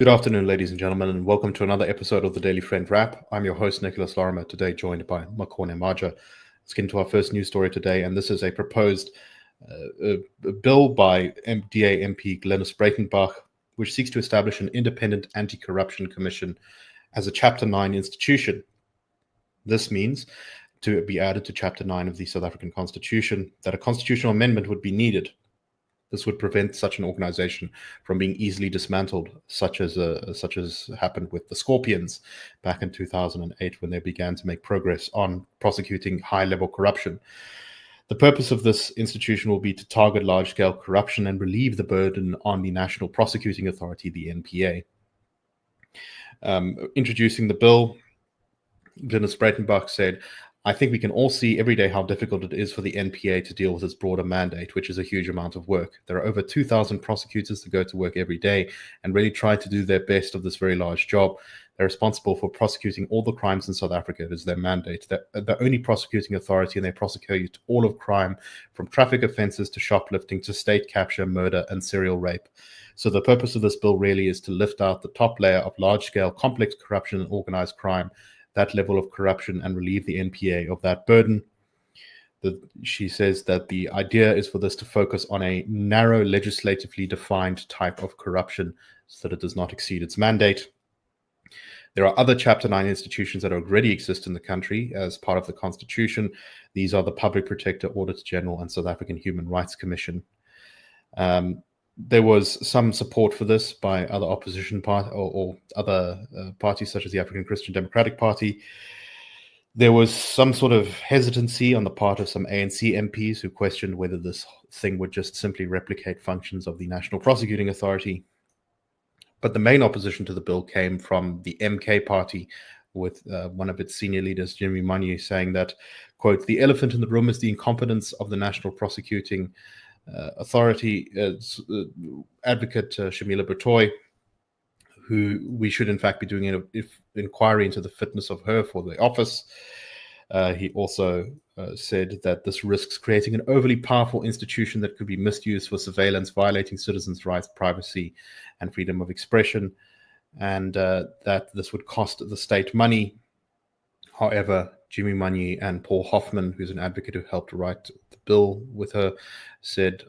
Good afternoon, ladies and gentlemen, and welcome to another episode of the Daily Friend Wrap. I'm your host, Nicholas Lorimer, today joined by Makone and Maja. Let's get into our first news story today, and this is a proposed bill by MDA MP Glenys Breitenbach, which seeks to establish an independent anti-corruption commission as a Chapter 9 institution. This means, to be added to Chapter 9 of the South African Constitution, that a constitutional amendment would be needed. This would prevent such an organization from being easily dismantled, such as happened with the Scorpions back in 2008 when they began to make progress on prosecuting high-level corruption. The purpose of this institution will be to target large-scale corruption and relieve the burden on the National Prosecuting Authority, the NPA. Introducing the bill, Glenys Breitenbach said, "I think we can all see every day how difficult it is for the NPA to deal with its broader mandate, which is a huge amount of work. There are over 2,000 prosecutors that go to work every day and really try to do their best of this very large job. They're responsible for prosecuting all the crimes in South Africa. It is their mandate. They're the only prosecuting authority, and they prosecute all of crime, from traffic offenses to shoplifting to state capture, murder, and serial rape. So the purpose of this bill really is to lift out the top layer of large-scale complex corruption and organized crime, that level of corruption, and relieve the NPA of that burden." She says that the idea is for this to focus on a narrow, legislatively defined type of corruption so that it does not exceed its mandate. There are other Chapter 9 institutions that already exist in the country as part of the Constitution. These are the Public Protector, Auditor General, and South African Human Rights Commission. There was some support for this by other opposition or other parties, such as the African Christian Democratic Party. There was some sort of hesitancy on the part of some ANC MPs who questioned whether this thing would just simply replicate functions of the National Prosecuting Authority. But the main opposition to the bill came from the MK party, with one of its senior leaders, Jimmy Maja, saying that, quote, "The elephant in the room is the incompetence of the National Prosecuting Authority." Advocate Shamila Batoy, who we should in fact be doing an inquiry into the fitness of her for the office. He also said that this risks creating an overly powerful institution that could be misused for surveillance, violating citizens' rights, privacy, and freedom of expression, and that this would cost the state money. However, Jimmy Maja and Paul Hoffman, who's an advocate who helped write the bill with her, said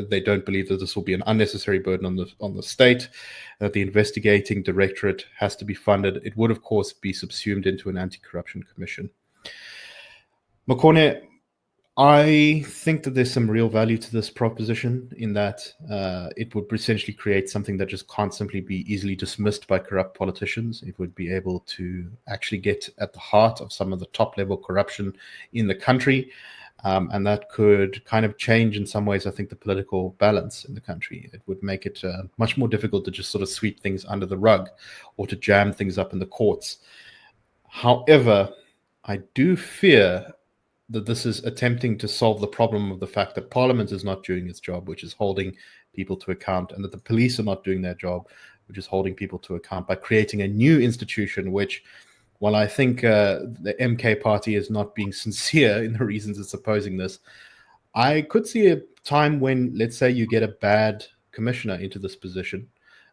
they don't believe that this will be an unnecessary burden on the state, that the investigating directorate has to be funded. It would, of course, be subsumed into an anti-corruption commission. Makone, I think that there's some real value to this proposition in that it would essentially create something that just can't simply be easily dismissed by corrupt politicians. It would be able to actually get at the heart of some of the top-level corruption in the country, and that could kind of change, in some ways, I think, the political balance in the country. It would make it much more difficult to just sort of sweep things under the rug or to jam things up in the courts. However, I do fear that this is attempting to solve the problem of the fact that Parliament is not doing its job, which is holding people to account, and that the police are not doing their job, which is holding people to account, by creating a new institution, which, while I think the MK party is not being sincere in the reasons it's opposing this, I could see a time when, let's say, you get a bad commissioner into this position,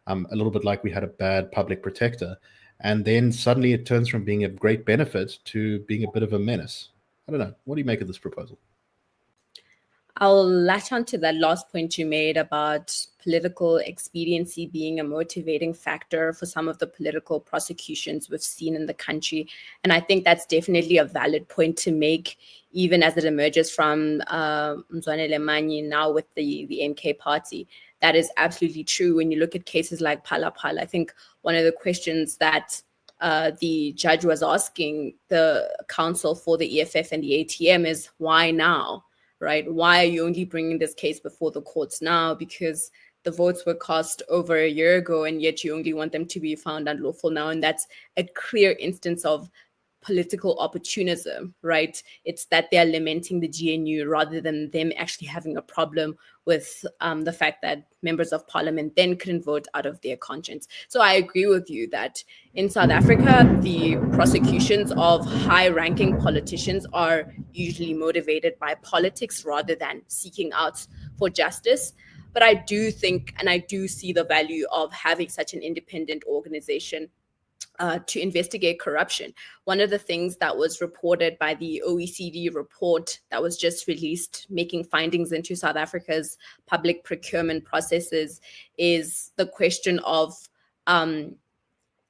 a little bit like we had a bad public protector, and then suddenly it turns from being a great benefit to being a bit of a menace. I don't know. What do you make of this proposal? I'll latch on to that last point you made about political expediency being a motivating factor for some of the political prosecutions we've seen in the country. And I think that's definitely a valid point to make, even as it emerges from Mzwanele Manyi now with the MK party. That is absolutely true. When you look at cases like Phala Phala, I think one of the questions that the judge was asking the counsel for the EFF and the ATM is, why now, right? Why are you only bringing this case before the courts now? Because the votes were cast over a year ago, and yet you only want them to be found unlawful now. And that's a clear instance of political opportunism, right? It's that they're lamenting the GNU rather than them actually having a problem with the fact that members of parliament then couldn't vote out of their conscience. So I agree with you that in South Africa, the prosecutions of high-ranking politicians are usually motivated by politics rather than seeking out for justice. But I do think, and I do see the value of having such an independent organization to investigate corruption. One of the things that was reported by the OECD report that was just released, making findings into South Africa's public procurement processes, is the question of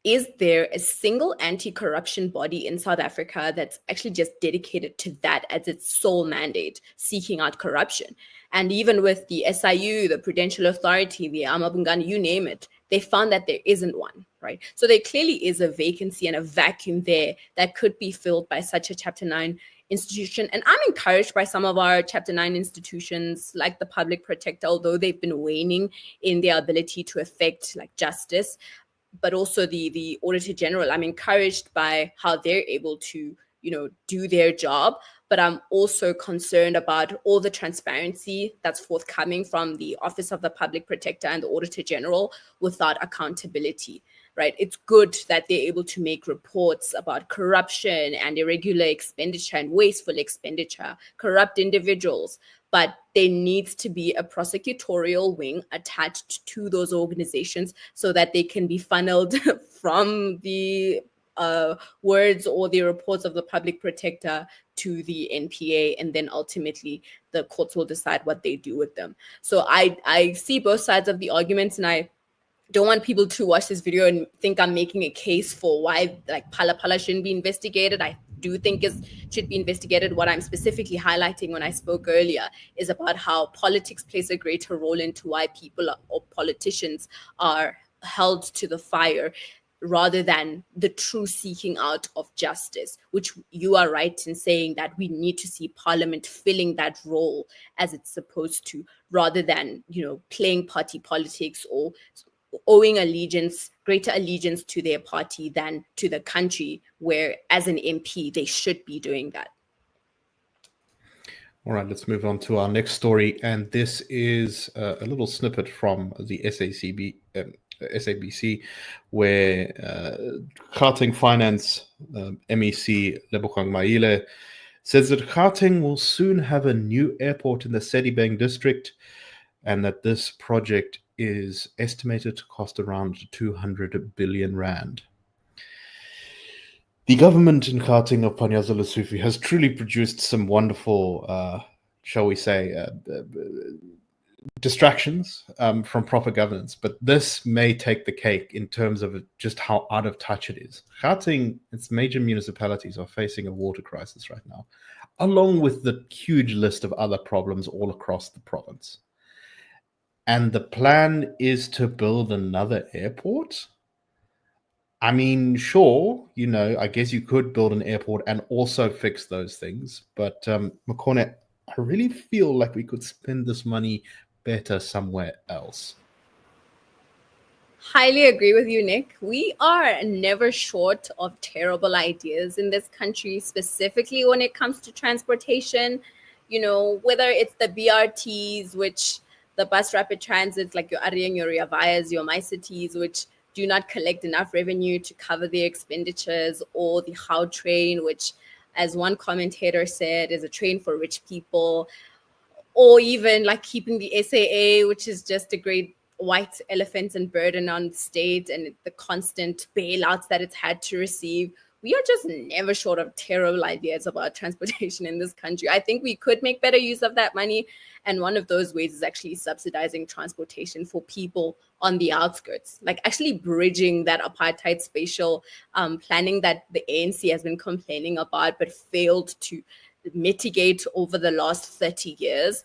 is there a single anti-corruption body in South Africa that's actually just dedicated to that as its sole mandate, seeking out corruption? And even with the SIU, the Prudential Authority, the Amabungani, you name it, they found that there isn't one, right? So there clearly is a vacancy and a vacuum there that could be filled by such a Chapter 9 institution. And I'm encouraged by some of our Chapter 9 institutions, like the Public Protector, although they've been waning in their ability to effect like justice, but also the Auditor General. I'm encouraged by how they're able to, do their job. But I'm also concerned about all the transparency that's forthcoming from the Office of the Public Protector and the Auditor General without accountability, right? It's good that they're able to make reports about corruption and irregular expenditure and wasteful expenditure, corrupt individuals, but there needs to be a prosecutorial wing attached to those organizations so that they can be funneled from the words or the reports of the public protector to the NPA, and then ultimately the courts will decide what they do with them. So I see both sides of the arguments, and I don't want people to watch this video and think I'm making a case for why like Phala Phala shouldn't be investigated. I do think it should be investigated. What I'm specifically highlighting when I spoke earlier is about how politics plays a greater role into why people or politicians are held to the fire, rather than the true seeking out of justice, which you are right in saying that we need to see Parliament filling that role as it's supposed to, rather than, playing party politics or owing greater allegiance to their party than to the country, where as an MP, they should be doing that. All right, let's move on to our next story. And this is a little snippet from the SABC, where Gauteng Finance MEC Lebogang Maile says that Gauteng will soon have a new airport in the Sedibeng district, and that this project is estimated to cost around 200 billion rand. The government in Gauteng of Panyaza Lesufi has truly produced some wonderful, shall we say, distractions from proper governance, but this may take the cake in terms of just how out of touch it is. Gauteng, its major municipalities are facing a water crisis right now, along with the huge list of other problems all across the province. And the plan is to build another airport? I mean, sure, I guess you could build an airport and also fix those things. But Makone, I really feel like we could spend this money better somewhere else. Highly agree with you, Nick. We are never short of terrible ideas in this country, specifically when it comes to transportation. Whether it's the BRTs, which the bus rapid transits like your Ariang, your Rea Vias, your MyCities, which do not collect enough revenue to cover their expenditures, or the How train, which, as one commentator said, is a train for rich people, or even like keeping the SAA, which is just a great white elephant and burden on the state, and the constant bailouts that it's had to receive. We are just never short of terrible ideas about transportation in this country. I think we could make better use of that money. And one of those ways is actually subsidizing transportation for people on the outskirts, like actually bridging that apartheid spatial planning that the ANC has been complaining about, but failed to mitigate over the last 30 years.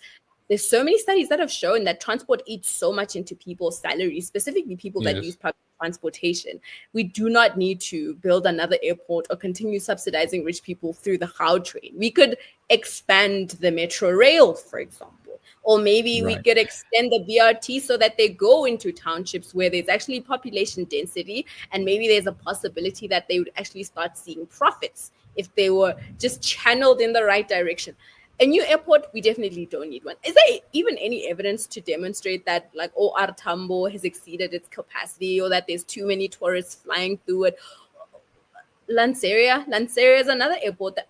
There's so many studies that have shown that transport eats so much into people's salaries, specifically people that use public transportation. We do not need to build another airport or continue subsidizing rich people through the How train. We could expand the metro rail, for example, or maybe we could extend the BRT so that they go into townships where there's actually population density, and maybe there's a possibility that they would actually start seeing profits if they were just channeled in the right direction. A new airport, we definitely don't need one. Is there even any evidence to demonstrate that like OR Tambo has exceeded its capacity, or that there's too many tourists flying through it? Lanseria is another airport that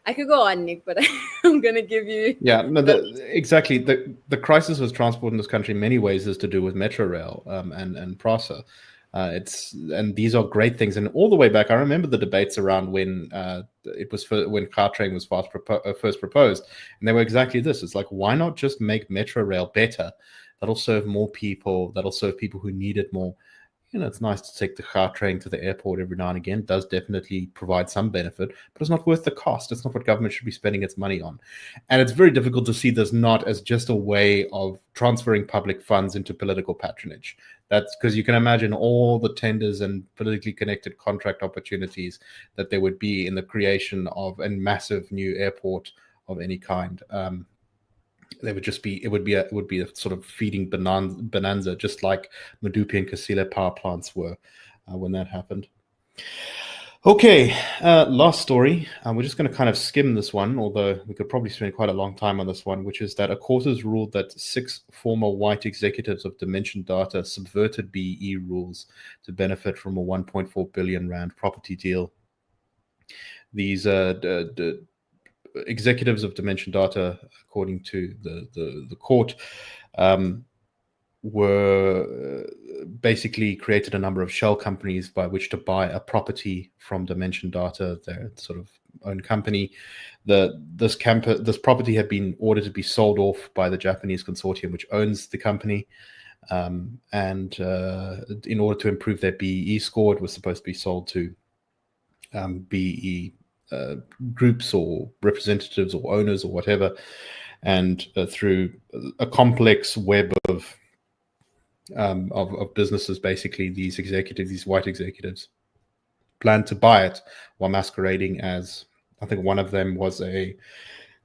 I could go on, Nick, but I'm going to give you... Yeah, no, exactly. The crisis with transport in this country in many ways is to do with Metro Rail and PRASA. And these are great things. And all the way back, I remember the debates around when when Gauteng was first proposed, and they were exactly this. It's like, why not just make Metro Rail better? That'll serve more people. That'll serve people who need it more. It's nice to take the Gauteng to the airport every now and again. It does definitely provide some benefit, but it's not worth the cost. It's not what government should be spending its money on. And it's very difficult to see this not as just a way of transferring public funds into political patronage. That's because you can imagine all the tenders and politically connected contract opportunities that there would be in the creation of a massive new airport of any kind. It would be a sort of feeding bonanza, just like Medupi and Kusile power plants were when that happened. Okay, last story. We're just going to kind of skim this one, although we could probably spend quite a long time on this one, which is that a court has ruled that 6 former white executives of Dimension Data subverted BEE rules to benefit from a 1.4 billion rand property deal. These executives of Dimension Data, according to the court, were basically created a number of shell companies by which to buy a property from Dimension Data, their sort of own company. This property had been ordered to be sold off by the Japanese consortium which owns the company, and in order to improve their BEE score, it was supposed to be sold to BEE groups or representatives or owners or whatever, and through a complex web of businesses, basically these white executives planned to buy it while masquerading as, I think one of them was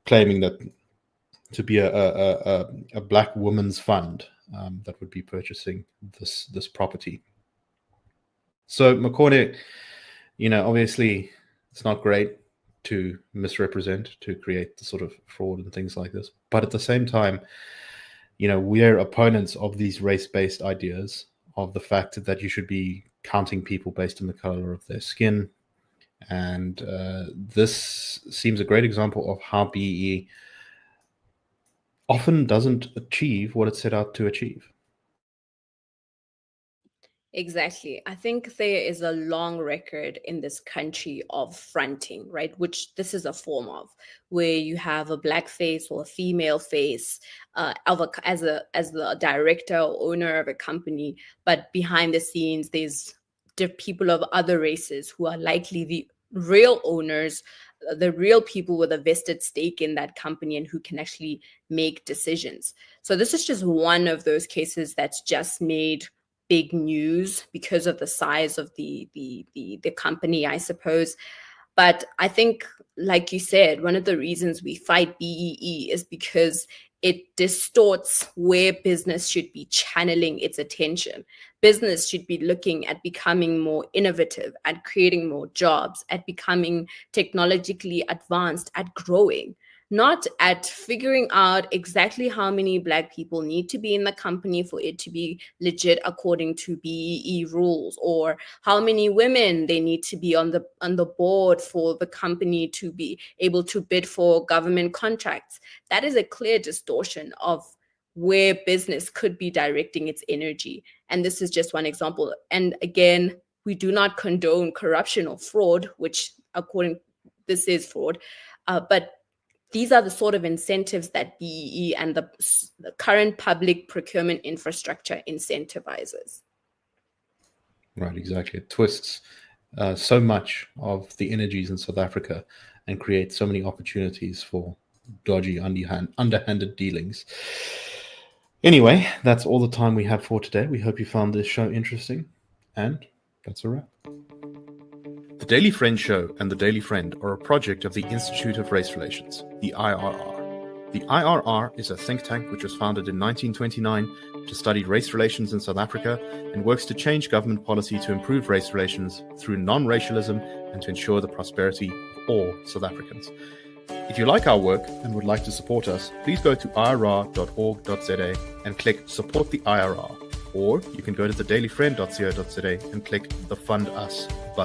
claiming that to be a black women's fund that would be purchasing this property. So Makone, obviously it's not great to misrepresent, to create the sort of fraud and things like this. But at the same time, we're opponents of these race-based ideas, of the fact that you should be counting people based on the color of their skin. And this seems a great example of how BEE often doesn't achieve what it set out to achieve. Exactly. I think there is a long record in this country of fronting, right? Which this is a form of, where you have a black face or a female face as the director or owner of a company, but behind the scenes there's people of other races who are likely the real owners, the real people with a vested stake in that company and who can actually make decisions. So this is just one of those cases that's just made big news because of the size of the company, I suppose. But I think, like you said, one of the reasons we fight BEE is because it distorts where business should be channeling its attention. Business should be looking at becoming more innovative, at creating more jobs, at becoming technologically advanced, at growing, not at figuring out exactly how many Black people need to be in the company for it to be legit according to BEE rules, or how many women they need to be on the board for the company to be able to bid for government contracts. That is a clear distortion of where business could be directing its energy. And this is just one example. And again, we do not condone corruption or fraud, which this is fraud, but these are the sort of incentives that BEE and the current public procurement infrastructure incentivizes. Right, exactly. It twists so much of the energies in South Africa and creates so many opportunities for dodgy, underhanded dealings. Anyway, that's all the time we have for today. We hope you found this show interesting, and that's a wrap. The Daily Friend Show and The Daily Friend are a project of the Institute of Race Relations, the IRR. The IRR is a think tank which was founded in 1929 to study race relations in South Africa and works to change government policy to improve race relations through non-racialism and to ensure the prosperity of all South Africans. If you like our work and would like to support us, please go to irr.org.za and click Support the IRR. Or you can go to thedailyfriend.co.za and click the Fund Us button.